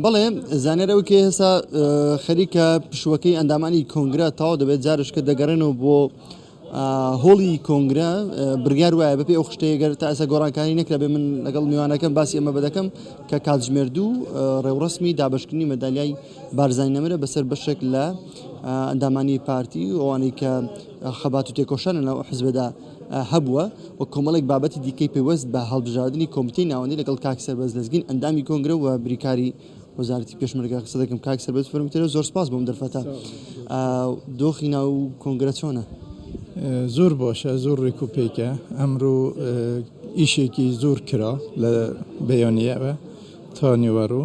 بەڵێ زانێرەوە کە هێستا خەریکە پشوەکەی ئەندامانی کۆنگرە تاوا دەبێت جارش کە دەگەڕێنەوە بۆ هۆڵی کۆنگرە بڕیار وایە بەپێ ئەو شتەیەگەر تا ئێستا گۆڕانکاری نەکرا بێ من لەگەڵ میوانەکەم باسی ئەمە بەدەکەم کە کاتژمێردوو ڕێوڕسمی دابشکردنی مەدالیای بارزانانی نەمرە بەسەر بەشێک لە ئەندامانی پارتی ئەوانەی کە خەبات و تێکۆشانە لەو حزبەدا هەبووە و کۆمەڵێک بابەتی دیکەی پێوەست بە هەڵبژاردننی کۆمیتەی ناوەندی لەگەڵ کاک سەربەز لەزگین ئەندامی کۆنگرە و بریکاری وەزارەتی پێشمەرگە قسە دەکەم کاک سەربەز فەرموویتەوە زۆر سپاس بۆم دەرفەتە دۆخی ناو کۆنگرە چۆنە؟ زۆر باشە زۆر ڕێک و پێکە ئەمڕۆ ئیشێکی زۆر کرا لە بەیانیەوە تا نیوەڕۆ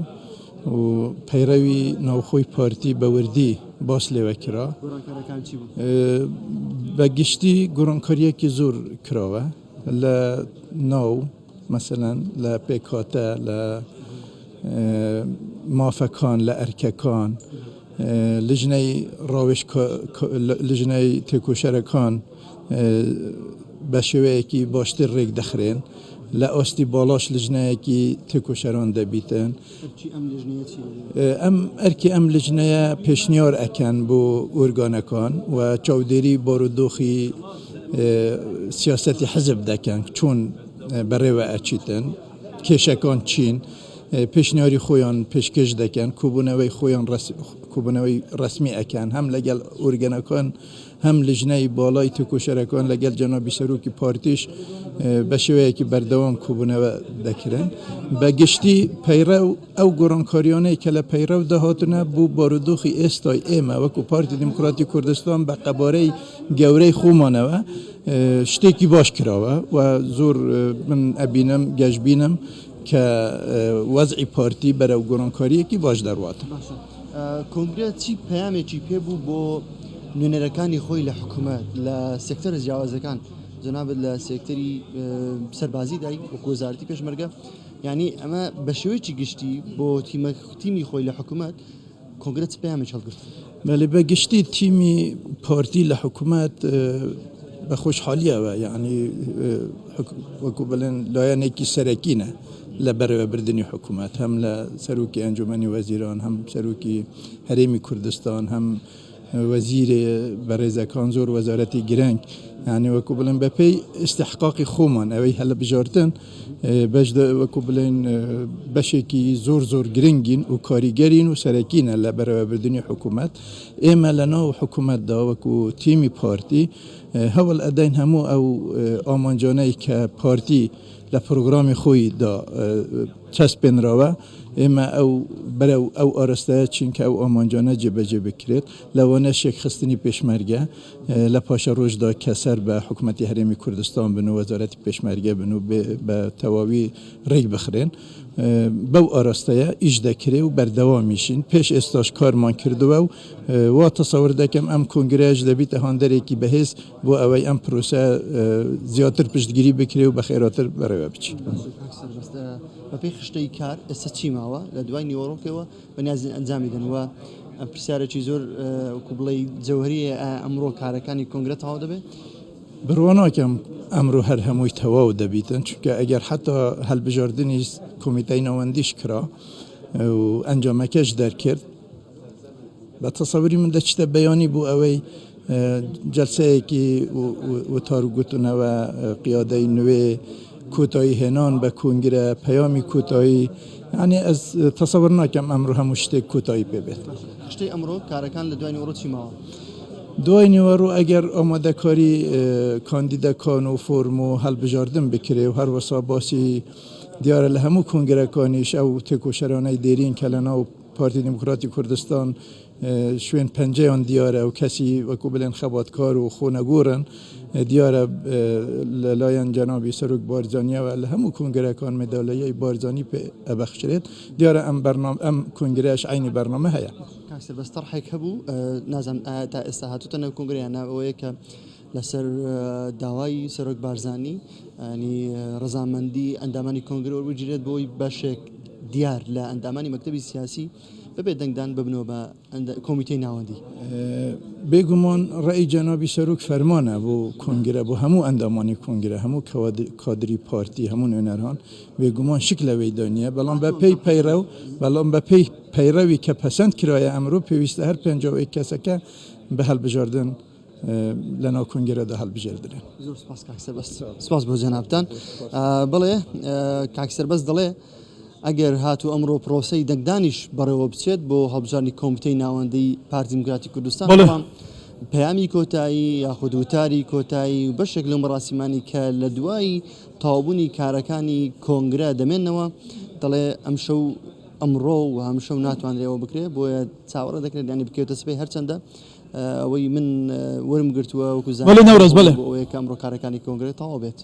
و پەیڕەوی ناوخۆی پارتی بەوردی باس لێوە کرا بە گشتی گۆڕانکاریەکی زۆر کراوە لە ناو مەسەلەن لە پێکاتە لە مافەکان لە ئەرکەکان لژنەی تێکۆشەرەکان بە شێوەیەکی باشتر ڕێک دەخرێن لە ئاستی باڵاش لژنەیەکی تێکۆشەران دەبیتن ئەم ئەرکی ئەم لژنەیە پێشنیار ئەکەن بۆ ئۆرگانەکان و چاودێری بارودۆخی سیاسەتی حزب دەکەن چۆن بەڕێوە ئەچیتن کێشەکان چین پێشنیاری خۆیان پێشکەش دەکەن کوبوونەوەی خۆیان کوبوونەوەی ڕسمی ئەکەن هەم لەگەڵ ئۆرگانەکان هەم لژنەی باڵای تێکۆشەرەکان لەگەڵ جەنابی سەرۆکی پارتیش بە شێوەیەکی بەردەوام کوبوونەوە دەکرن بە گشتی پەیڕە ئەو گۆڕانکاریانەی کە لە پەیڕەو دەهاتنە بوو بارودۆخی ئێستای ئێمە وەکو پارتی دیموکراتی کوردستان بە قەبارەی گەورەی خۆمانەوە شتێکی باش کراوە و زۆر من ئەبینم گەشببینم کە وەزعی پارتی بەرەو گۆڕانکاریەکی باش دەڕواتە. کۆنگرە چی پەیامێکی پێبوو بۆ نوێنەرەکانی خۆی لە حکوومەت لە سێکتەرە جیاوازەکان جەنابەت لە سێکتەری سەربازی دای وەکو وەزارەتی پێشمەرگە ینی ئەمە بە شێوەیەکی گشتی بۆ تیمی خۆی لە حکوومەت کۆنگرە چ پەیامێک هەڵگرت؟ بەڵێ بە گشتی تیمی پارتی لە حکوومەت بە خۆشحالیەوە یعنی وەکو بڵێن لایەنێکی سەرەکینە لە بەڕێوەبردننی حکوومەت هەم لە سەرۆکی ئەنجومەنی وەزیران هەم سەرۆکی هەرێمی کوردستان هەم وەزیرێ بەڕێزەکان زۆر وەزارەتی گرنگ یعنی وەکو بڵێن بەپێی استحقاقی خۆمان ئەوەی هەلە بژارتن وەکو بڵێن بەشێکی زۆر گرنگین و کاریگەرین و سەرەکینە لە بەڕێوەبردننی حکوومەت ئێمە لە ناو حکوومەتدا وەکو تیمی پارتی هەوڵ ئەدەین هەموو ئەو ئامانجانەی کە پارتی لە پرۆگرامی خۆی دا چەسپێنراوە ئێمە ئەو بەرەو ئەو ئارستەیە چینکە ئەو ئامانجانە جێبەجێ بکرێت لەوانە شێکخستنی پێشمەرگە لە پاشە ڕۆژدا کە سەر بە حکوومەتی هەرێمی کوردستان بن و وەزارەتی پێشمەرگە بن و بە تەواوی ڕێک بخرێن بەو ئاراستەیە ئیش دەکرێ و بەردەوامیشین پێش ئێستاش کارمان کردووە و وا تەسەور دەکەم ئەم کۆنگرەیەش دەبیتە هاندەرێکی بەهێز بۆ ئەوەی ئەم پرۆسە زیاتر پشتگیری بکرێ و بە خێراتر بەڕێوە بچین. بەپێی خشتەی کار ئێستا چی ماوە لە دوای نیوەڕۆکەوە بەنیازی ئەنجامی دەنەوە پرسیارێکی زۆر وەکو بڵێ جەوهریە ئەمڕۆ کارەکانی کۆنگرە تەواو دەبێت؟ بڕواناکەم ئەمڕۆ هەر هەمووی تەواو دەبیتن چونکە ئەگەر حتا هەڵبژاردننی کۆمیتەی ناوەندیش کرا و ئەنجامەکەش دەرکرد بە تەسەوری من دەچتە بەیانی بوو ئەوەی جەلسەیەکی وتارگوتنەوە قیادەی نوێ کۆتایی هێنان بە کۆنگرە پەیامی کۆتایی ینی ئەس تەسەور ناکەم ئەمڕۆ هەموو شتێک کۆتایی پێبێت. شتەی ئەمڕۆ کارەکان لە دوای نیوەڕۆ چی ماوە؟ دوای نیوەڕۆ ئەگەر ئامادەکاری کاندیدەکان و فۆرم و هەڵبژاردن بکرێ و هەروەسا باسی دیارە لە هەموو کۆنگرەکانیش ئەو تێکۆشەرانەی دێرین کە لە ناو پارتی دیموکراتی کوردستان شوێن پەنجەیان دیارە و کەسی وەکو بڵێن خەباتکار و خۆنەگۆرن دیارە لەلایەن جەنابی سەرۆک بارزانیەوە لە هەموو کۆنگرەکان مێدالیای بارزانی پێ ئەبەخشرێت دیارە ئەم کۆنگرەش عینی بەرنامە هەیە. کاکسەر بەس تەڕحێک هەبوو نازانم تا ئێستا هاتووتە نەو کۆنگرەیان ئەوەیە کە لەسەر داوای سەرۆک بارزانی ینی ڕەزامەندی ئەندامانی کۆنگرە وەربگیرێت بۆی بەشێک دیار لە ئەندامانی مەکتەبی سیاسی بەبێ دەنگدان ببنەوە بە کۆمیتەی ناوەندی. بێگومان ڕێی جەنابی سەرۆک فەرمانە بۆ کۆنگرە بۆ هەموو ئەندامانی کۆنگرە هەموو کادری پارتی هەموو نوێنەران بێگومان شک لەوەی دانیە بەڵام بە پێی پەیڕەو بەڵام بە پێی پەیڕەوی کە پەسەند کرایە ئەمڕۆ پێویستە هەر 51 کەسەکە بە هەڵبژاردن لەناو کۆنگرەدا هەڵبژێردرێن. زۆر سپاس کاک سەربەست. سپاس بۆ جەنابتان. بڵێ کاک سەربەست دەڵێ ئەگەر هاتوو ئەمڕۆ پرۆسەی دەنگدانیش بەڕێوە بچێت بۆ هەڵبژاردنی کۆمیتەی ناوەندی پارتی دیموکراتی کوردستان بەڵام پەیامی کۆتایی یاخود وتاری کۆتایی و بەشێک لەو مەراسیمانی کە لە دوای تەواوبوونی کارەکانی کۆنگرە دەمێنەوە دەڵێ ئەمشەو ئەمڕۆ و هەمشەو ناتوانرێەوە بکرێت بۆیە چاوەڕە دەکرێت ینی بکەوتە سبەی هەرچەندە ئەوەی من وەرم گرتووە وەکو زانیاری بۆ ئەوەیە کە ئەمڕۆ کارەکانی کۆنگرە تەواو بێت.